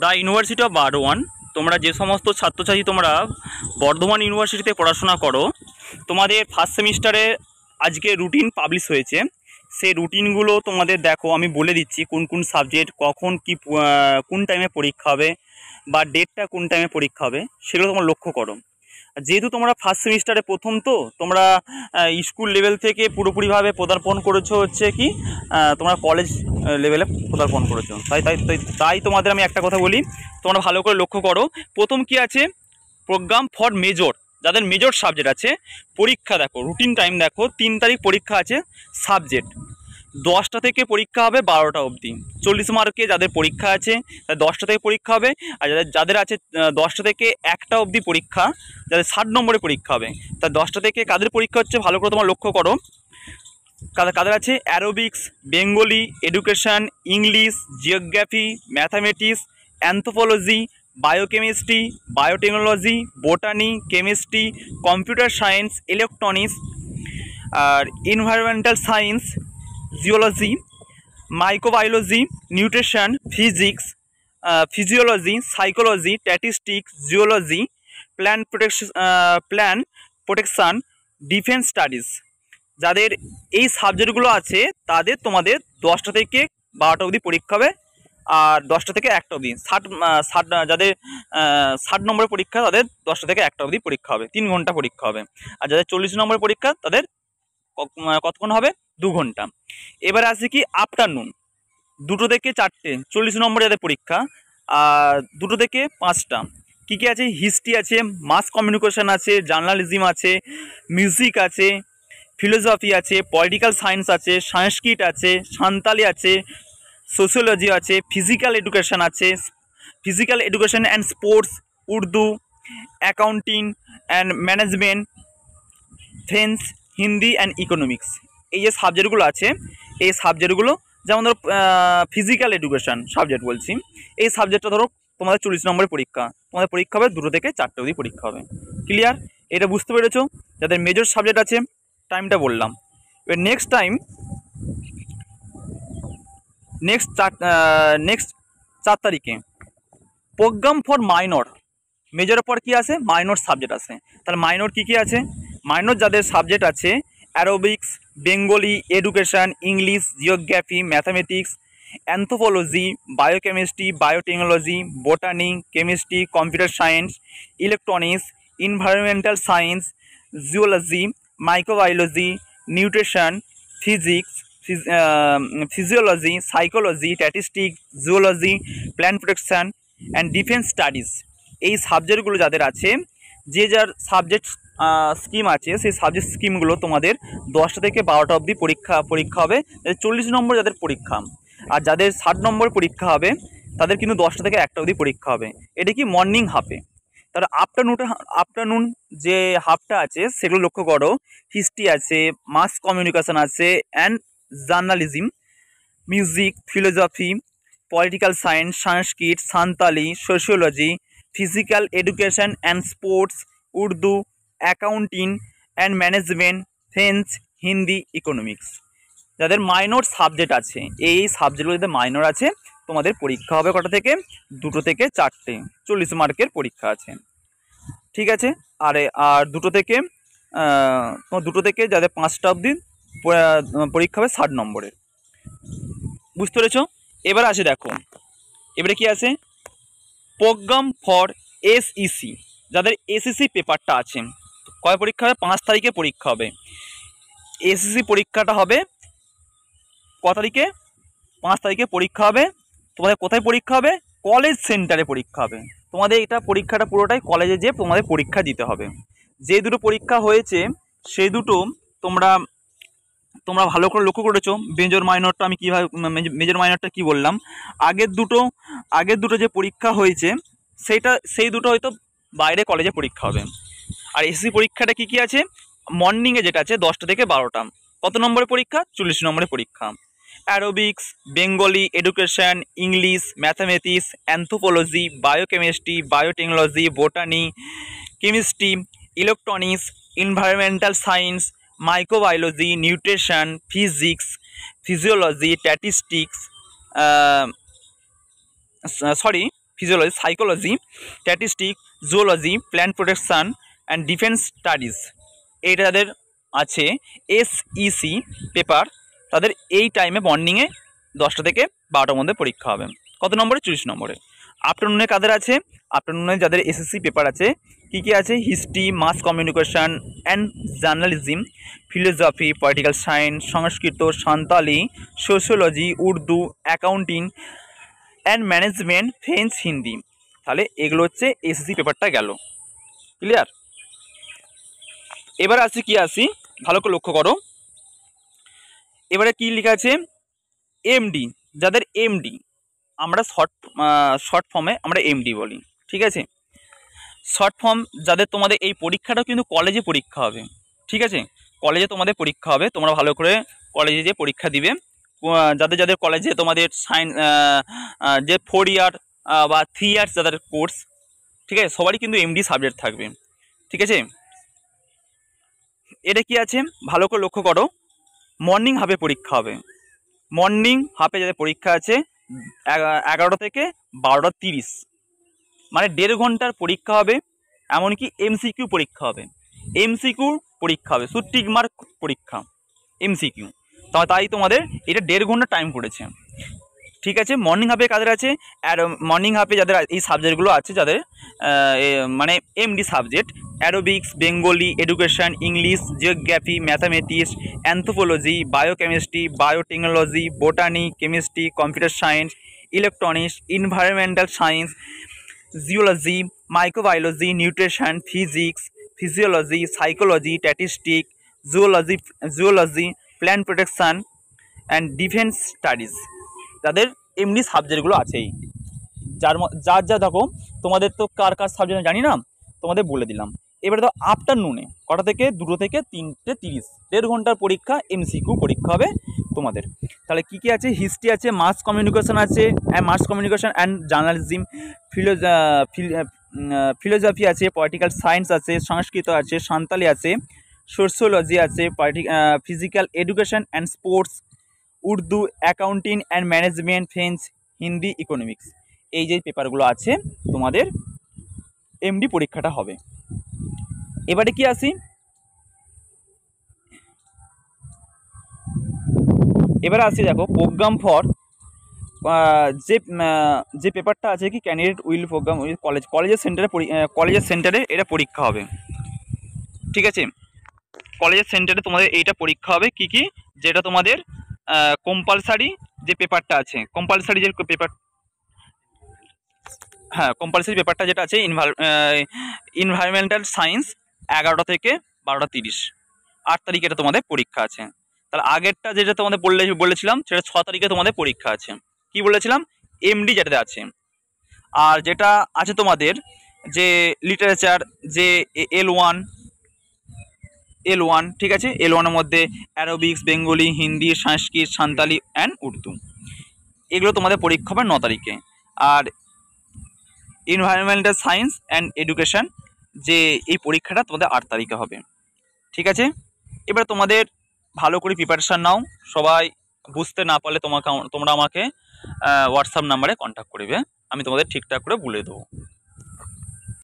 The university of Barwan. তোমরা যে সমস্ত ছাত্রছাত্রী তোমরা বর্ধমান ইউনিভার্সিটিতে পড়াশোনা করো, তোমাদের ফার্স্ট সেমিস্টারে আজকে রুটিন পাবলিশ হয়েছে। সেই রুটিনগুলো তোমাদের দেখো, আমি বলে দিচ্ছি কোন কোন সাবজেক্ট কখন কি কোন টাইমে পরীক্ষা হবে বা ডেটটা কোন টাইমে পরীক্ষা হবে, সেগুলো তোমরা লক্ষ্য করো। যেহেতু তোমরা ফার্স্ট সেমিস্টারে প্রথম, তো তোমরা স্কুল লেভেল থেকে পুরোপুরিভাবে পদার্পণ করেছো হচ্ছে কি তোমরা কলেজ লেভেলে পদার্পণ করেছো। তাই তাই তাই তাই তোমাদের আমি একটা কথা বলি, তোমরা ভালো করে লক্ষ্য করো। প্রথম কি আছে, প্রোগ্রাম ফর মেজর। যাদের মেজর সাবজেক্ট আছে পরীক্ষা দেখো, রুটিন টাইম দেখো, 3 তারিখ পরীক্ষা আছে। সাবজেক্ট 10টা থেকে পরীক্ষা হবে 12টা অবধি। 40 মার্কে যাদের পরীক্ষা আছে 10টা থেকে পরীক্ষা হবে। আর যাদের আছে 10টা থেকে 1টা অবধি পরীক্ষা, যাদের 60 নম্বরে পরীক্ষা হবে, তা 10টা থেকে কাদের পরীক্ষা হচ্ছে ভালো করে তোমার লক্ষ্য করো। কাদের আছে, aerobics, Bengali, education, English, geography, mathematics, anthropology, biochemistry, biotechnology, botany, chemistry, computer science, electronics, আর environmental science, geology, microbiology, nutrition, physics, physiology, psychology, statistics, geology, plant protection, defence studies. যাদের এই সাবজেক্টগুলো আছে তাদের তোমাদের 10টা থেকে 12টা অবধি পরীক্ষা হবে। আর 10টা থেকে 1টা অবধি যাদের 60 নম্বরের পরীক্ষা তাদের 10টা থেকে 1টা অবধি পরীক্ষা হবে, 3 ঘন্টা পরীক্ষা হবে। আর যাদের 40 নম্বরের পরীক্ষা তাদের কতক্ষণ হবে, 2 ঘন্টা। এবারে আছে কি আফটারনুন, 2টো থেকে 4টে 40 নম্বরে যাদের পরীক্ষা, আর 2টো থেকে 5টা। কী কী আছে, হিস্ট্রি আছে, মাস কমিউনিকেশন আছে, জার্নালিজম আছে, মিউজিক আছে, ফিলোসফি আছে, পলিটিক্যাল সায়েন্স আছে, সংস্কৃত আছে, সাঁওতালি আছে, সোশিওলজি আছে, ফিজিক্যাল এডুকেশন আছে, physical education and sports, Urdu, accounting and management, fence, Hindi and economics. এই যে সাবজেক্টগুলো আছে, এই সাবজেক্টগুলো যেমন ধরো ফিজিক্যাল এডুকেশন সাবজেক্ট বলছি, এই সাবজেক্টটা ধরো তোমাদের 40 নম্বরের পরীক্ষা, তোমাদের পরীক্ষা হবে 2টো থেকে 4টে অবধি পরীক্ষা হবে। ক্লিয়ার? এটা বুঝতে পেরেছো? যাদের মেজর সাবজেক্ট আছে টাইমটা বললাম। এবার নেক্সট 4 তারিখে প্রোগ্রাম ফর মাইনর। মেজরের পর কি আছে, মাইনর সাবজেক্ট আছে। তাহলে মাইনর কী কী আছে, মাইনর যাদের সাবজেক্ট আছে aerobics, Bengali, education, English, geography, mathematics, anthropology, biochemistry, biotechnology, botany, chemistry, computer science, electronics, environmental science, geology, microbiology, nutrition, physics, physiology, psychology, statistics, geology, plant protection and defence studies. এই সাবজেক্টগুলো যাদের আছে, যে যার subject scheme আছে, সেই subject স্কিমগুলো তোমাদের 10টা থেকে 12টা অবধি পরীক্ষা হবে। 40 নম্বর যাদের পরীক্ষা, আর যাদের 60 নম্বর পরীক্ষা হবে তাদের কিন্তু 10টা থেকে 1টা অবধি পরীক্ষা হবে। এটা কি মর্নিং হাফে। তাহলে আফটারনুন যে হাফটা আছে সেগুলো লক্ষ্য করো। হিস্ট্রি আছে, মাস কমিউনিকেশন আছে and journalism, music, philosophy, political science, Sanskrit, Santali, sociology, physical education and sports, Urdu, accounting and management, fence, Hindi, economics. যাদের মাইনর সাবজেক্ট আছে, এই সাবজেক্টগুলো যাদের মাইনর আছে তোমাদের পরীক্ষা হবে কটা থেকে, 2টো থেকে 4টে, 40 মার্কের পরীক্ষা আছে। ঠিক আছে? আর 2টো থেকে তোমার 2টো থেকে যাদের 5টা অবধি পরীক্ষা হবে 60 নম্বরের। বুঝতে পেরেছো? এবার আসে দেখো, এবারে কি আছে, প্রোগ্রাম ফর এসইসি। যাদের এসইসি পেপারটা আছে, কয় পরীক্ষা হবে, 5 তারিখে পরীক্ষা হবে। এসইসি পরীক্ষাটা হবে ক তারিখে, 5 তারিখে পরীক্ষা হবে। তোমাদের কোথায় পরীক্ষা হবে, কলেজ সেন্টারে পরীক্ষা হবে। তোমাদের এটা পরীক্ষাটা পুরোটাই কলেজে যেয়ে তোমাদের পরীক্ষা দিতে হবে। যে দুটো পরীক্ষা হয়েছে সেই দুটো তোমরা ভালো করে লক্ষ্য করেছো। মেজর মাইনরটা আমি কীভাবে, মেজর মাইনরটা কী বললাম, আগের দুটো যে পরীক্ষা হয়েছে সেই দুটো হয়তো বাইরে কলেজে পরীক্ষা হবে। আর এসএসসি পরীক্ষাটা কী আছে, মর্নিংয়ে যেটা আছে 10টা থেকে 12টা। কত নম্বরের পরীক্ষা, 40 নম্বরের পরীক্ষা। Aerobics, Bengali, education, English, mathematics, anthropology, biochemistry, biotechnology, botany, chemistry, electronics, environmental science, microbiology, nutrition, physics, physiology, statistics, physiology, psychology, statistic, zoology, plant protection and defence studies, এইটা যাদের আছে SEC পেপার, তাদের এই টাইমে মর্নিংয়ে 10টা থেকে 12টার মধ্যে পরীক্ষা হবে। কত নম্বরে? 40 নম্বরে। আফটারনুনে কাদের আছে? আফটারনুনে যাদের SSC পেপার আছে কী কী আছে? History, mass communication and journalism, philosophy, political science, Sanskrit, Santali, sociology, Urdu, accounting and management, French, Hindi. তাহলে এগুলো হচ্ছে SSC পেপারটা গেল। ক্লিয়ার? এবার আসি কি আসি, ভালো করে লক্ষ্য করো। এবারে কি লেখা আছে? এমডি, যাদের এমডি, আমরা শর্ট ফর্মে আমরা এমডি বলি, ঠিক আছে? শর্ট ফর্ম যাদের, তোমাদের এই পরীক্ষাটা কিন্তু কলেজে পরীক্ষা হবে, ঠিক আছে? কলেজে তোমাদের পরীক্ষা হবে, তোমরা ভালো করে কলেজে যে পরীক্ষা দিবে। যাদের যাদের কলেজে তোমাদের সায়েন্স যে 4 ইয়ার বা 3 ইয়ার্স যাদের কোর্স, ঠিক আছে, সবারই কিন্তু এমডি সাবজেক্ট থাকবে, ঠিক আছে? এটা কি আছে ভালো করে লক্ষ্য করো। মর্নিং হাফে পরীক্ষা হবে। মর্নিং হাফে যাদের পরীক্ষা আছে 11টা থেকে 12টা 30, মানে 1.5 ঘন্টার পরীক্ষা হবে। এমনকি MCQ পরীক্ষা হবে, MCQ পরীক্ষা হবে, শুধু টিক মার্ক পরীক্ষা MCQ। তাই তোমাদের এটা 1.5 ঘন্টা টাইম পড়েছে, ঠিক আছে? মর্নিং হাফে কাদের আছে? আর মর্নিং হাফে যাদের এই সাবজেক্টগুলো আছে, যাদের মানে MD subject: aerobics, Bengali, education, English, geography, mathematics, anthropology, biochemistry, biotechnology, botany, chemistry, computer science, electronics, environmental science, geology, microbiology, nutrition, physics, physiology, psychology, statistic, zoology, plant protection and defence studies. তাদের এমনি সাবজেক্টগুলো আছেই। যা দেখো, তোমাদের তো কার কার subject জানি না, তোমাদের বলে দিলাম। এবারে তো আফটারনুনে কটা থেকে? 2টো থেকে 3টে 30, 1.5 ঘন্টার পরীক্ষা, MCQ পরীক্ষা হবে তোমাদের। তাহলে কি কি আছে? হিস্ট্রি আছে, মাস কমিউনিকেশন আছে, mass communication and journalism, philosophy আছে, পলিটিক্যাল সায়েন্স আছে, সংস্কৃত আছে, সাঁওতালি আছে, সোশিওলজি আছে, physical education and sports, Urdu, accounting and management, French, Hindi, economics. এই যে পেপারগুলো আছে তোমাদের এমডি পরীক্ষাটা হবে। এবারে কি আসি? এবারে আসি দেখো, প্রোগ্রাম ফর যে পেপারটা আছে কি, ক্যান্ডিডেট উইল প্রোগ্রাম উইল কলেজের সেন্টারে এটা পরীক্ষা হবে, ঠিক আছে? কলেজের সেন্টারে তোমাদের এইটা পরীক্ষা হবে। কি কি? যেটা তোমাদের কম্পালসারি যে পেপারটা আছে, কম্পালসারি যে পেপার, হ্যাঁ, কম্পালসারি পেপারটা যেটা আছে এনভায়রনমেন্টাল সায়েন্স, 11টা থেকে 12টা 30, 8 তারিখে এটা তোমাদের পরীক্ষা আছে। তাহলে আগেরটা যেটা তোমাদের বলেছিলাম সেটা 6 তারিখে তোমাদের পরীক্ষা আছে। কি বলেছিলাম? এমডি যেটাতে আছে। আর যেটা আছে তোমাদের যে লিটারেচার, যে L1, ঠিক আছে? L1-এর মধ্যে aerobics, Bengali, Hindi, Sanskrit, Santali and Urdu, এগুলো তোমাদের পরীক্ষা হবে 9 তারিখে। আর এনভায়রনমেন্টাল সায়েন্স অ্যান্ড এডুকেশন যে এই পরীক্ষাটা তোমাদের 8 তারিখে হবে, ঠিক আছে? এবার তোমাদের ভালো করে প্রিপারেশান নাও। সবাই বুঝতে না পারলে তোমরা আমাকে হোয়াটসঅ্যাপ নাম্বারে কন্ট্যাক্ট করবে, আমি তোমাদের ঠিকঠাক করে বলে দেবো।